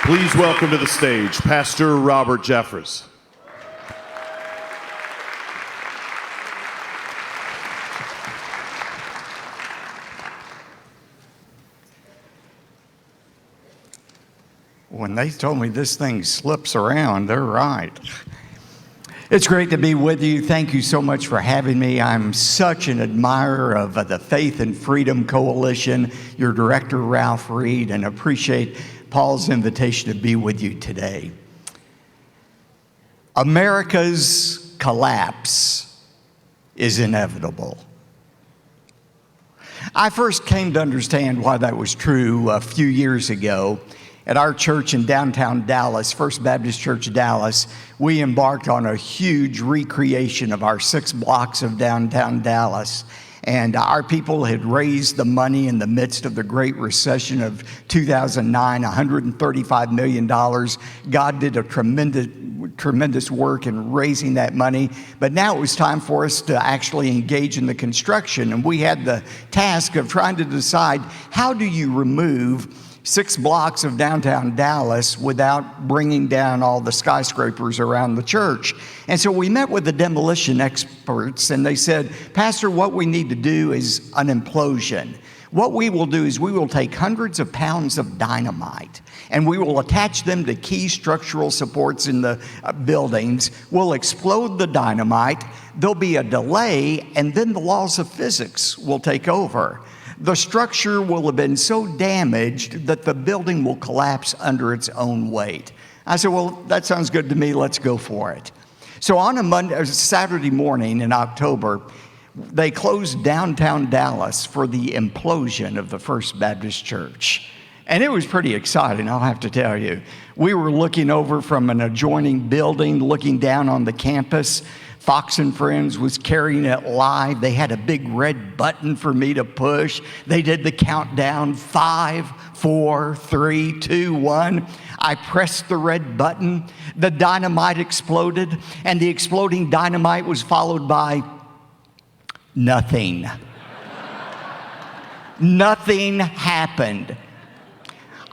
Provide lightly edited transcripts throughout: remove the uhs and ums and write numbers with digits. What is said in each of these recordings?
Please welcome to the stage Pastor Robert Jeffress. When they told me this thing slips around, they're right. It's great to be with you. Thank you so much for having me. I'm such an admirer of the Faith and Freedom Coalition, your director, Ralph Reed, and appreciate Paul's invitation to be with you today. America's collapse is inevitable. I first came to understand why that was true a few years ago. At our church in downtown Dallas, First Baptist Church, Dallas, we embarked on a huge recreation of our 6 blocks of downtown Dallas. And our people had raised the money in the midst of the Great Recession of 2009, $135 million. God did a tremendous work in raising that money. But now it was time for us to actually engage in the construction. And we had the task of trying to decide, how do you remove 6 blocks of downtown Dallas without bringing down all the skyscrapers around the church? And so we met with the demolition experts, and they said, Pastor, what we need to do is an implosion. What we will do is we will take hundreds of pounds of dynamite, and we will attach them to key structural supports in the buildings. We'll explode the dynamite. There'll be a delay, and then the laws of physics will take over. The structure will have been so damaged that the building will collapse under its own weight. I said, well, that sounds good to me. Let's go for it. So on a Saturday morning in October, they closed downtown Dallas for the implosion of the First Baptist Church. And it was pretty exciting, I'll have to tell you. We were looking over from an adjoining building, looking down on the campus. Fox and Friends was carrying it live. They had a big red button for me to push. They did the countdown, 5, 4, 3, 2, 1. I pressed the red button. The dynamite exploded, and the exploding dynamite was followed by nothing. Nothing happened.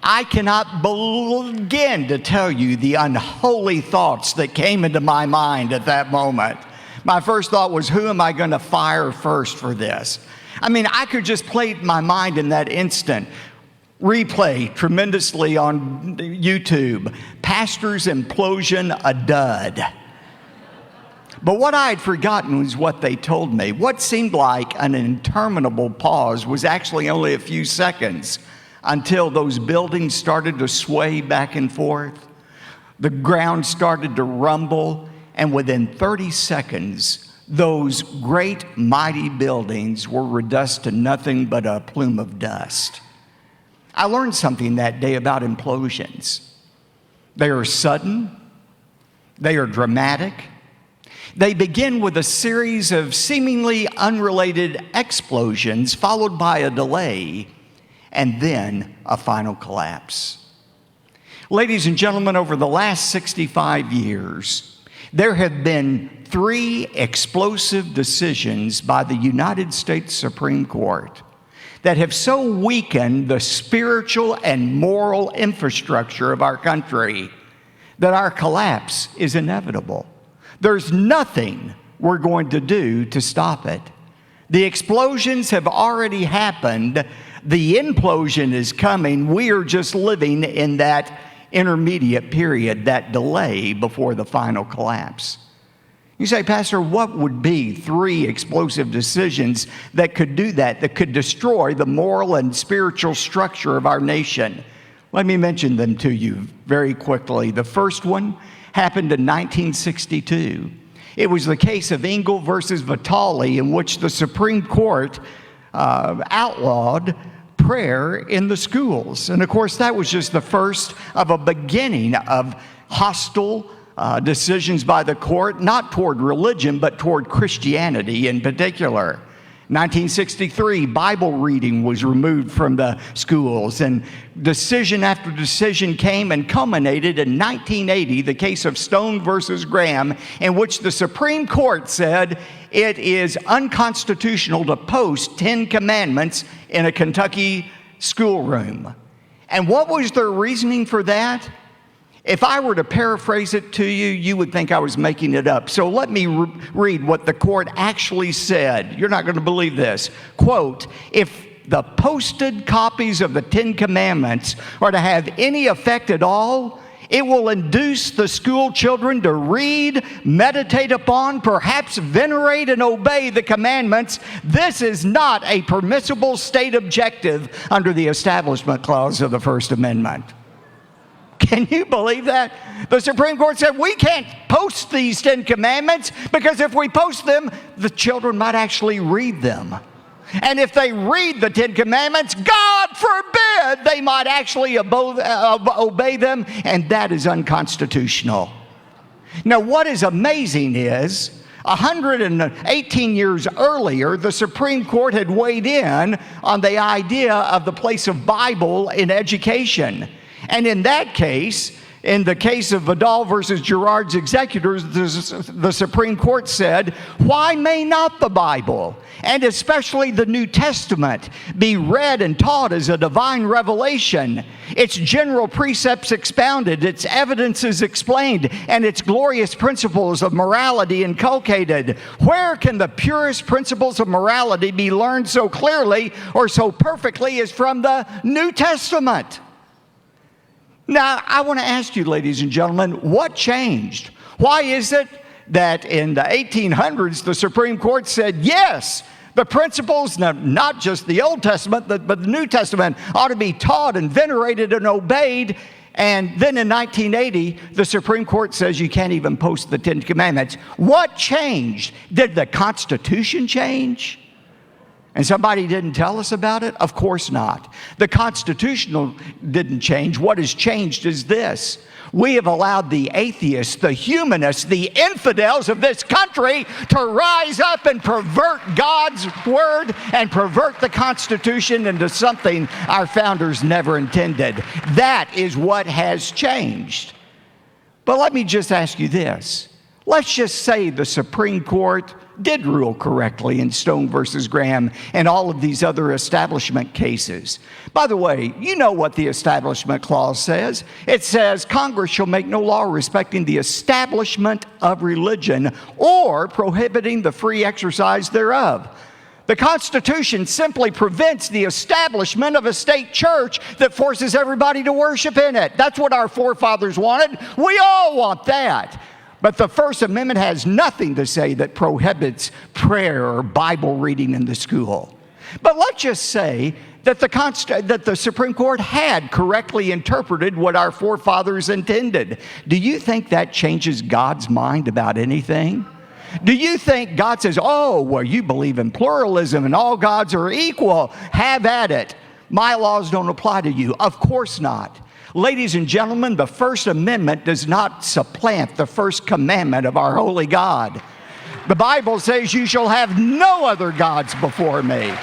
I cannot begin to tell you the unholy thoughts that came into my mind at that moment. My first thought was, who am I going to fire first for this? I mean, I could just play my mind in that instant. Replay tremendously on YouTube. Pastor's implosion, a dud. But what I had forgotten was what they told me. What seemed like an interminable pause was actually only a few seconds, until those buildings started to sway back and forth. The ground started to rumble, and within 30 seconds, those great, mighty buildings were reduced to nothing but a plume of dust. I learned something that day about implosions. They are sudden. They are dramatic. They begin with a series of seemingly unrelated explosions, followed by a delay, and then a final collapse. Ladies and gentlemen, over the last 65 years, there have been 3 explosive decisions by the United States Supreme Court that have so weakened the spiritual and moral infrastructure of our country that our collapse is inevitable. There's nothing we're going to do to stop it. The explosions have already happened. The implosion is coming. We are just living in that intermediate period, that delay before the final collapse. You say, Pastor, what would be 3 explosive decisions that could do that could destroy the moral and spiritual structure of our nation? Let me mention them to you very quickly. The first one happened in 1962. It was the case of Engel versus Vitale, in which the Supreme Court outlawed prayer in the schools. And of course, that was just the first of a beginning of hostile decisions by the court, not toward religion, but toward Christianity in particular. 1963, Bible reading was removed from the schools, and decision after decision came and culminated in 1980, the case of Stone versus Graham, in which the Supreme Court said it is unconstitutional to post 10 commandments in a Kentucky schoolroom. And what was their reasoning for that? If I were to paraphrase it to you, you would think I was making it up. So let me read what the court actually said. You're not going to believe this. Quote, if the posted copies of the Ten Commandments are to have any effect at all, it will induce the school children to read, meditate upon, perhaps venerate and obey the commandments. This is not a permissible state objective under the Establishment Clause of the First Amendment. Can you believe that? The Supreme Court said we can't post these Ten Commandments because if we post them, the children might actually read them. And if they read the Ten Commandments, God forbid, they might actually obey them, and that is unconstitutional. Now, what is amazing is 118 years earlier, the Supreme Court had weighed in on the idea of the place of Bible in education. And in that case, in the case of Vidal versus Girard's executors, the Supreme Court said, why may not the Bible, and especially the New Testament, be read and taught as a divine revelation, its general precepts expounded, its evidences explained, and its glorious principles of morality inculcated? Where can the purest principles of morality be learned so clearly or so perfectly as from the New Testament? Now, I want to ask you, ladies and gentlemen, what changed? Why is it that in the 1800s, the Supreme Court said, yes, the principles, not just the Old Testament, but the New Testament, ought to be taught and venerated and obeyed. And then in 1980, the Supreme Court says you can't even post the Ten Commandments. What changed? Did the Constitution change? And somebody didn't tell us about it? Of course not. The Constitution didn't change. What has changed is this. We have allowed the atheists, the humanists, the infidels of this country to rise up and pervert God's word and pervert the Constitution into something our founders never intended. That is what has changed. But let me just ask you this. Let's just say the Supreme Court did rule correctly in Stone versus Graham and all of these other establishment cases. By the way, you know what the Establishment Clause says. It says Congress shall make no law respecting the establishment of religion or prohibiting the free exercise thereof. The Constitution simply prevents the establishment of a state church that forces everybody to worship in it. That's what our forefathers wanted. We all want that. But the First Amendment has nothing to say that prohibits prayer or Bible reading in the school. But let's just say that the Supreme Court had correctly interpreted what our forefathers intended. Do you think that changes God's mind about anything? Do you think God says, oh, well, you believe in pluralism and all gods are equal. Have at it. My laws don't apply to you. Of course not. Ladies and gentlemen, the First Amendment does not supplant the first commandment of our holy God. The Bible says you shall have no other gods before me.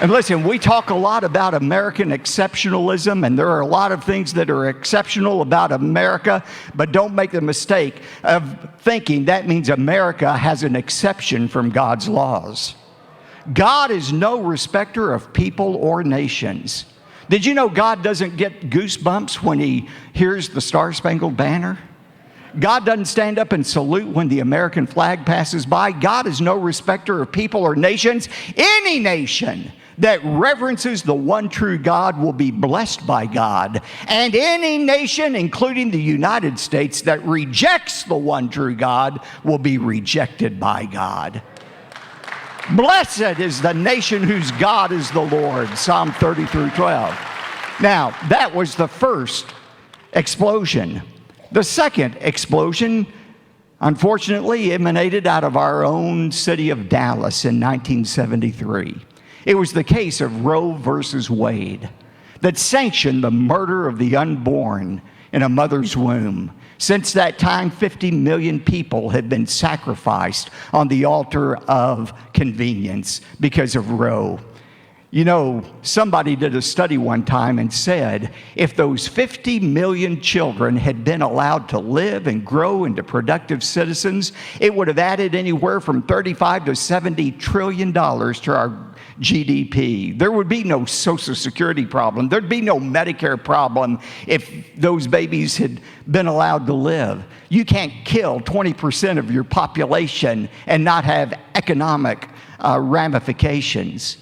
And listen, we talk a lot about American exceptionalism, and there are a lot of things that are exceptional about America, but don't make the mistake of thinking that means America has an exception from God's laws. God is no respecter of people or nations. Did you know God doesn't get goosebumps when he hears the Star-Spangled Banner? God doesn't stand up and salute when the American flag passes by. God is no respecter of people or nations. Any nation that reverences the one true God will be blessed by God. And any nation, including the United States, that rejects the one true God will be rejected by God. Blessed is the nation whose God is the Lord, Psalm 30 through 12. Now, that was the first explosion. The second explosion, unfortunately, emanated out of our own city of Dallas in 1973. It was the case of Roe versus Wade that sanctioned the murder of the unborn in a mother's womb. Since that time, 50 million people have been sacrificed on the altar of convenience because of Roe. You know, somebody did a study one time and said, if those 50 million children had been allowed to live and grow into productive citizens, it would have added anywhere from $35 to $70 trillion to our GDP. There would be no Social Security problem. There'd be no Medicare problem if those babies had been allowed to live. You can't kill 20% of your population and not have economic ramifications.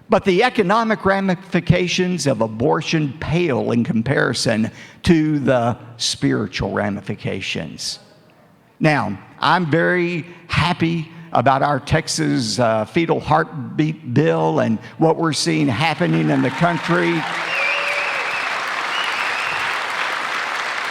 But the economic ramifications of abortion pale in comparison to the spiritual ramifications. Now, I'm very happy about our Texas fetal heartbeat bill and what we're seeing happening in the country.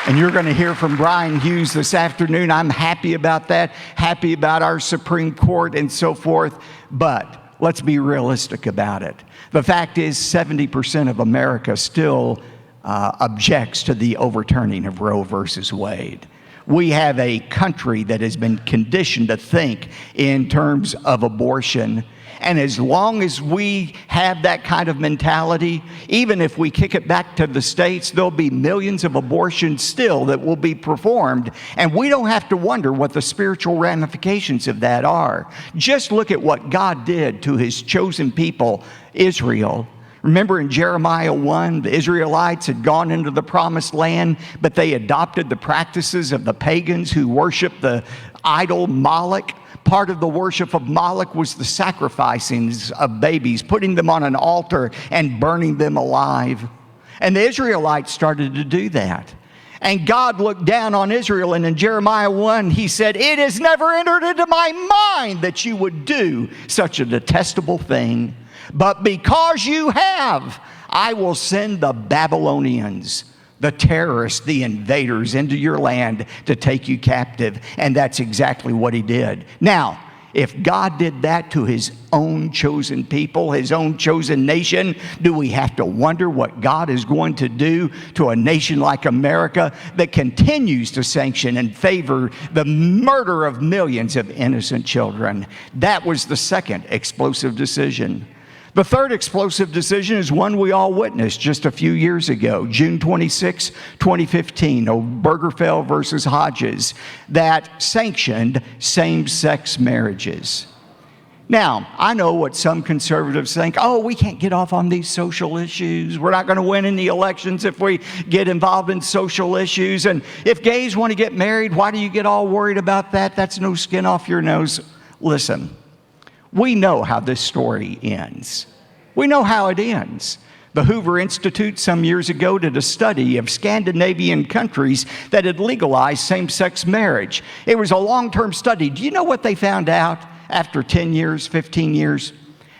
And you're going to hear from Brian Hughes this afternoon. I'm happy about that, happy about our Supreme Court and so forth. But let's be realistic about it. The fact is 70% of America still objects to the overturning of Roe versus Wade. We have a country that has been conditioned to think in terms of abortion. And as long as we have that kind of mentality, even if we kick it back to the states, there'll be millions of abortions still that will be performed. And we don't have to wonder what the spiritual ramifications of that are. Just look at what God did to his chosen people, Israel. Remember in Jeremiah 1, the Israelites had gone into the promised land, but they adopted the practices of the pagans who worshiped the idol Moloch. Part of the worship of Moloch was the sacrificings of babies, putting them on an altar and burning them alive. And the Israelites started to do that. And God looked down on Israel, and in Jeremiah 1, he said, "It has never entered into my mind that you would do such a detestable thing. But because you have, I will send the Babylonians, the terrorists, the invaders into your land to take you captive." And that's exactly what he did. Now, if God did that to his own chosen people, his own chosen nation, do we have to wonder what God is going to do to a nation like America that continues to sanction and favor the murder of millions of innocent children? That was the second explosive decision. The third explosive decision is one we all witnessed just a few years ago, June 26, 2015, Obergefell versus Hodges, that sanctioned same-sex marriages. Now, I know what some conservatives think. Oh, we can't get off on these social issues. We're not going to win in the elections if we get involved in social issues. And if gays want to get married, why do you get all worried about that? That's no skin off your nose. Listen. We know how this story ends. We know how it ends. The Hoover Institute some years ago did a study of Scandinavian countries that had legalized same-sex marriage. It was a long-term study. Do you know what they found out after 10 years, 15 years?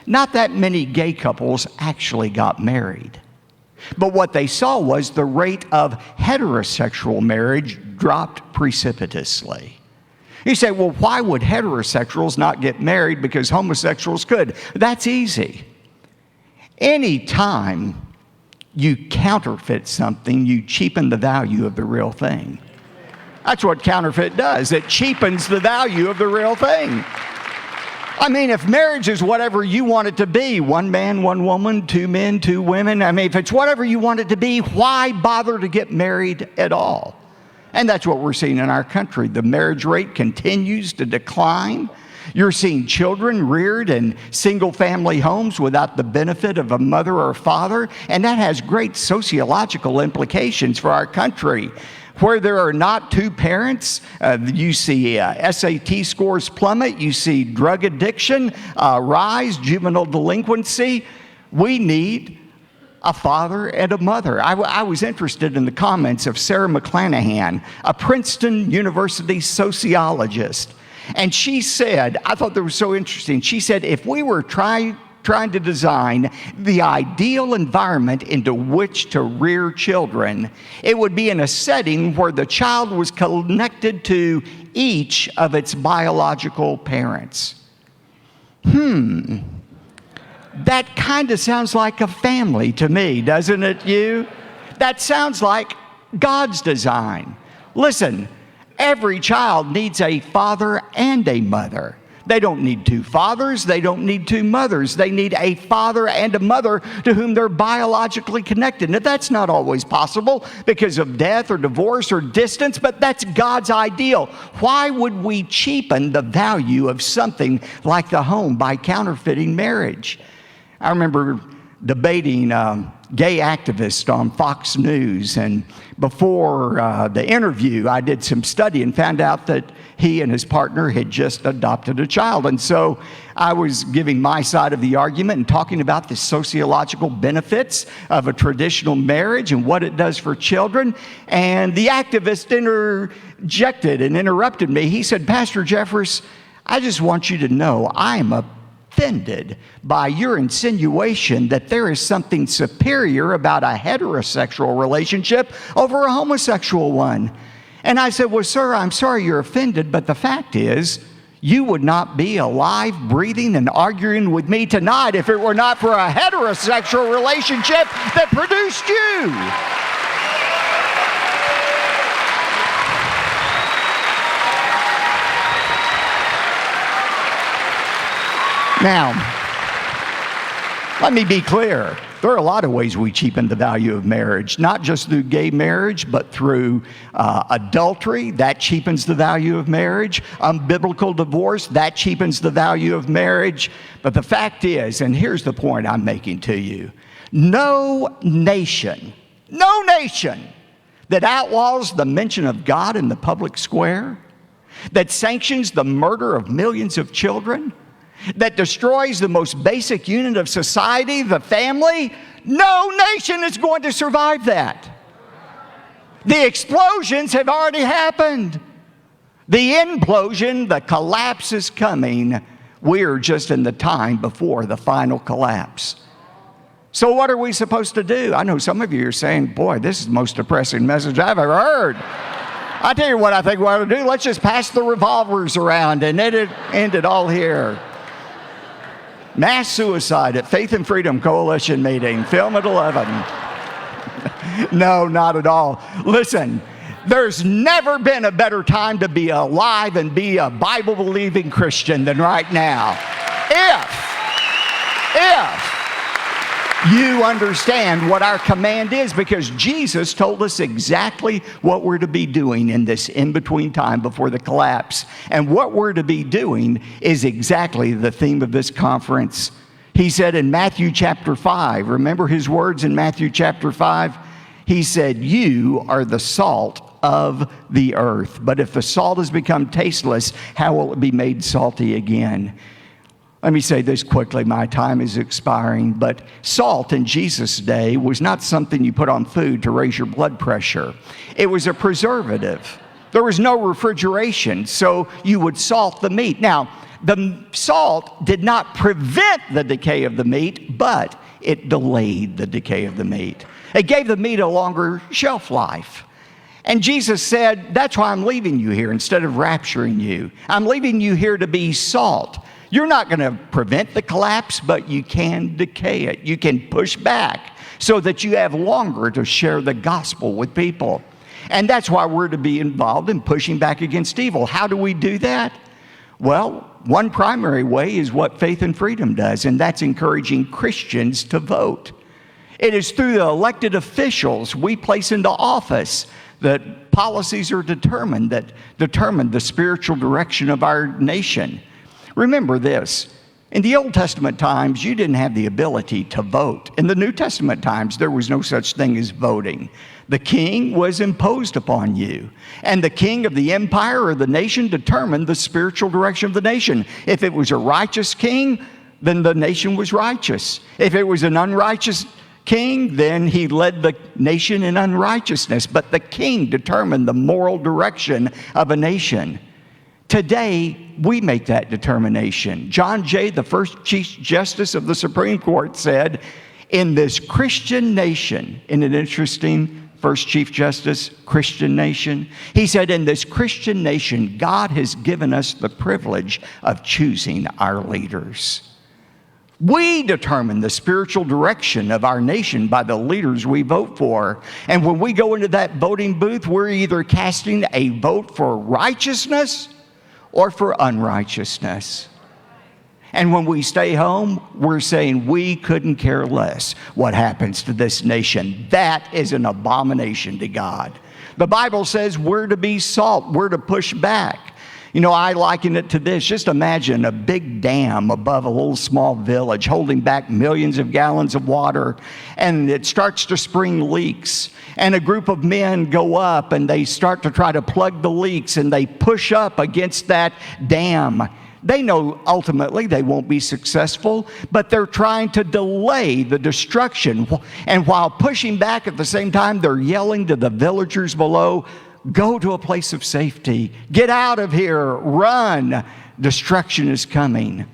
Not that many gay couples actually got married. But what they saw was the rate of heterosexual marriage dropped precipitously. You say, well, why would heterosexuals not get married because homosexuals could? That's easy. Anytime you counterfeit something, you cheapen the value of the real thing. That's what counterfeit does. It cheapens the value of the real thing. I mean, if marriage is whatever you want it to be, one man, one woman, two men, two women, I mean, if it's whatever you want it to be, why bother to get married at all? And that's what we're seeing in our country. The marriage rate continues to decline. You're seeing children reared in single-family homes without the benefit of a mother or a father, and that has great sociological implications for our country. Where there are not two parents, you see SAT scores plummet, you see drug addiction rise, juvenile delinquency. We need a father and a mother. I was interested in the comments of Sarah McClanahan, a Princeton University sociologist. And she said, I thought that was so interesting. She said, if we were trying to design the ideal environment into which to rear children, it would be in a setting where the child was connected to each of its biological parents. That kind of sounds like a family to me, doesn't it, you? That sounds like God's design. Listen, every child needs a father and a mother. They don't need two fathers. They don't need two mothers. They need a father and a mother to whom they're biologically connected. Now, that's not always possible because of death or divorce or distance, but that's God's ideal. Why would we cheapen the value of something like the home by counterfeiting marriage? I remember debating gay activists on Fox News, and before the interview, I did some study and found out that he and his partner had just adopted a child. And so I was giving my side of the argument and talking about the sociological benefits of a traditional marriage and what it does for children. And the activist interjected and interrupted me. He said, "Pastor Jeffress, I just want you to know I am offended by your insinuation that there is something superior about a heterosexual relationship over a homosexual one." And I said, "Well, sir, I'm sorry you're offended, but the fact is, you would not be alive, breathing, and arguing with me tonight if it were not for a heterosexual relationship that produced you." Now, let me be clear. There are a lot of ways we cheapen the value of marriage, not just through gay marriage, but through adultery. That cheapens the value of marriage. Unbiblical divorce, that cheapens the value of marriage. But the fact is, and here's the point I'm making to you, no nation that outlaws the mention of God in the public square, that sanctions the murder of millions of children, that destroys the most basic unit of society, the family, no nation is going to survive that. The explosions have already happened. The implosion, the collapse is coming. We're just in the time before the final collapse. So what are we supposed to do? I know some of you are saying, "Boy, this is the most depressing message I've ever heard." I tell you what I think we ought to do. Let's just pass the revolvers around and end it all here. Mass suicide at Faith and Freedom Coalition meeting. Film at 11. No, not at all. Listen, there's never been a better time to be alive and be a Bible-believing Christian than right now. If you understand what our command is, because Jesus told us exactly what we're to be doing in this in-between time before the collapse. And what we're to be doing is exactly the theme of this conference. He said in Matthew chapter 5, remember his words in Matthew chapter 5? He said, "You are the salt of the earth. But if the salt has become tasteless, how will it be made salty again?" Let me say this quickly, my time is expiring, but salt in Jesus' day was not something you put on food to raise your blood pressure. It was a preservative. There was no refrigeration, so you would salt the meat. Now, the salt did not prevent the decay of the meat, but it delayed the decay of the meat. It gave the meat a longer shelf life. And Jesus said, "That's why I'm leaving you here instead of rapturing you. I'm leaving you here to be salt." You're not going to prevent the collapse, but you can decay it. You can push back so that you have longer to share the gospel with people. And that's why we're to be involved in pushing back against evil. How do we do that? Well, one primary way is what Faith and Freedom does, and that's encouraging Christians to vote. It is through the elected officials we place into office that policies are determined that determine the spiritual direction of our nation. Remember this, in the Old Testament times, you didn't have the ability to vote. In the New Testament times, there was no such thing as voting. The king was imposed upon you, and the king of the empire or the nation determined the spiritual direction of the nation. If it was a righteous king, then the nation was righteous. If it was an unrighteous king, then he led the nation in unrighteousness. But the king determined the moral direction of a nation. Today, we make that determination. John Jay, the first Chief Justice of the Supreme Court, said, in this Christian nation, in an interesting first Chief Justice, Christian nation, he said, in this Christian nation, God has given us the privilege of choosing our leaders. We determine the spiritual direction of our nation by the leaders we vote for. And when we go into that voting booth, we're either casting a vote for righteousness or for unrighteousness. And when we stay home, we're saying we couldn't care less what happens to this nation. That is an abomination to God. The Bible says we're to be salt, we're to push back. You know, I liken it to this. Just imagine a big dam above a little small village holding back millions of gallons of water, and it starts to spring leaks. And a group of men go up and they start to try to plug the leaks, and they push up against that dam. They know ultimately they won't be successful, but they're trying to delay the destruction. And while pushing back at the same time, they're yelling to the villagers below, "Go to a place of safety. Get out of here. Run. Destruction is coming."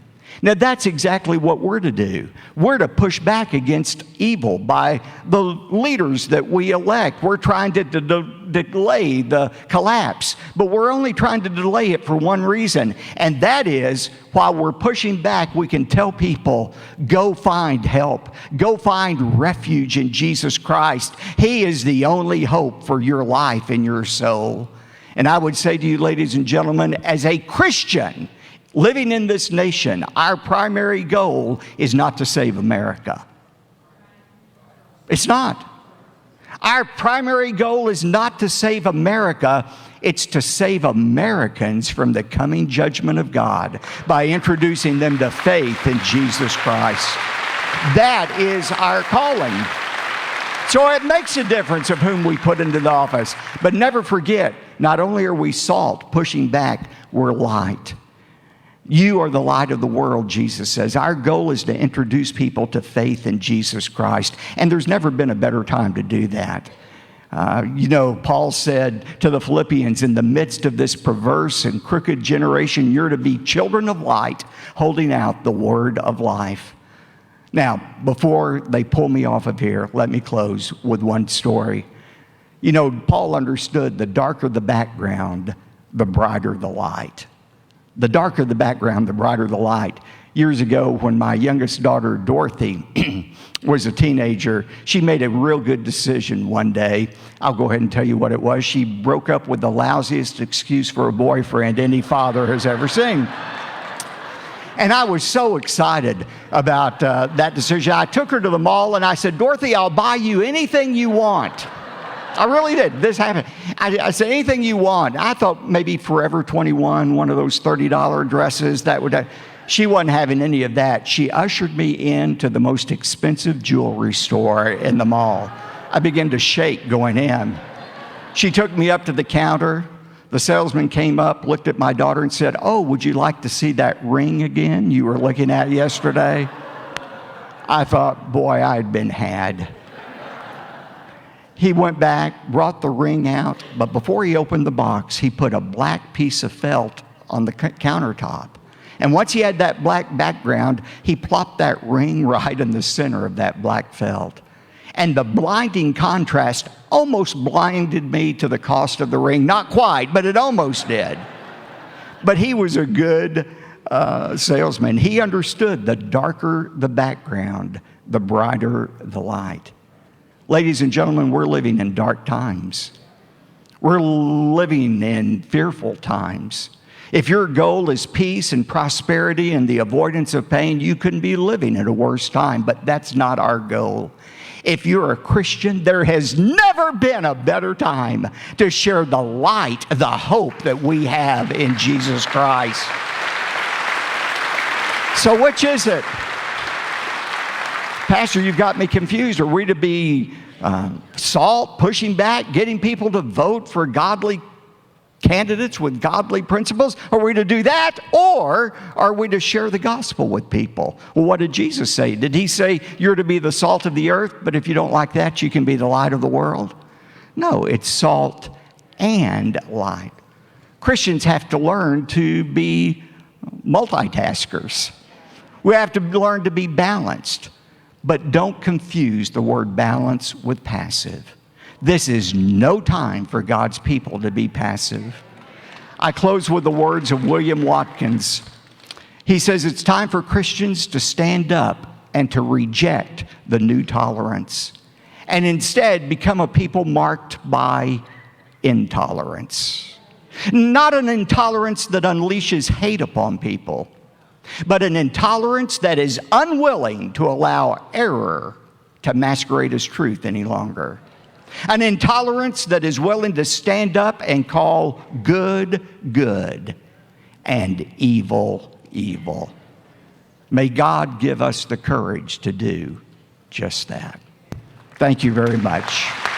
Now, that's exactly what we're to do. We're to push back against evil by the leaders that we elect. We're trying to delay the collapse, but we're only trying to delay it for one reason, and that is, while we're pushing back, we can tell people, go find help. Go find refuge in Jesus Christ. He is the only hope for your life and your soul. And I would say to you, ladies and gentlemen, as a Christian, living in this nation, our primary goal is not to save America. It's not. Our primary goal is not to save America. It's to save Americans from the coming judgment of God by introducing them to faith in Jesus Christ. That is our calling. So it makes a difference of whom we put into the office. But never forget, not only are we salt, pushing back, we're light. You are the light of the world, Jesus says. Our goal is to introduce people to faith in Jesus Christ. And there's never been a better time to do that. Paul said to the Philippians, in the midst of this perverse and crooked generation, you're to be children of light, holding out the word of life. Now, before they pull me off of here, let me close with one story. You know, Paul understood the darker the background, the brighter the light. The darker the background, the brighter the light. Years ago, when my youngest daughter, Dorothy, was a teenager, she made a real good decision one day. I'll go ahead and tell you what it was. She broke up with the lousiest excuse for a boyfriend any father has ever seen. And I was so excited about that decision. I took her to the mall and I said, Dorothy, I'll buy you anything you want. I really did. This happened. I said, anything you want. I thought maybe Forever 21, one of those $30 dresses, that would. She wasn't having any of that. She ushered me into the most expensive jewelry store in the mall. I began to shake going in. She took me up to the counter. The salesman came up, looked at my daughter and said, oh, would you like to see that ring again you were looking at yesterday? I thought, boy, I'd been had. He went back, brought the ring out, but before he opened the box, he put a black piece of felt on the countertop. And once he had that black background, he plopped that ring right in the center of that black felt. And the blinding contrast almost blinded me to the cost of the ring. Not quite, but it almost did. But he was a good salesman. He understood the darker the background, the brighter the light. Ladies and gentlemen, we're living in dark times. We're living in fearful times. If your goal is peace and prosperity and the avoidance of pain, you couldn't be living at a worse time, but that's not our goal. If you're a Christian, there has never been a better time to share the light, the hope that we have in Jesus Christ. So which is it? Pastor, you've got me confused. Are we to be salt, pushing back, getting people to vote for godly candidates with godly principles? Are we to do that, or are we to share the gospel with people? Well, what did Jesus say? Did he say you're to be the salt of the earth, but if you don't like that, you can be the light of the world? No, it's salt and light. Christians have to learn to be multitaskers. We have to learn to be balanced. But don't confuse the word balance with passive. This is no time for God's people to be passive. I close with the words of William Watkins. He says it's time for Christians to stand up and to reject the new tolerance and instead become a people marked by intolerance. Not an intolerance that unleashes hate upon people, but an intolerance that is unwilling to allow error to masquerade as truth any longer. An intolerance that is willing to stand up and call good, good, and evil, evil. May God give us the courage to do just that. Thank you very much.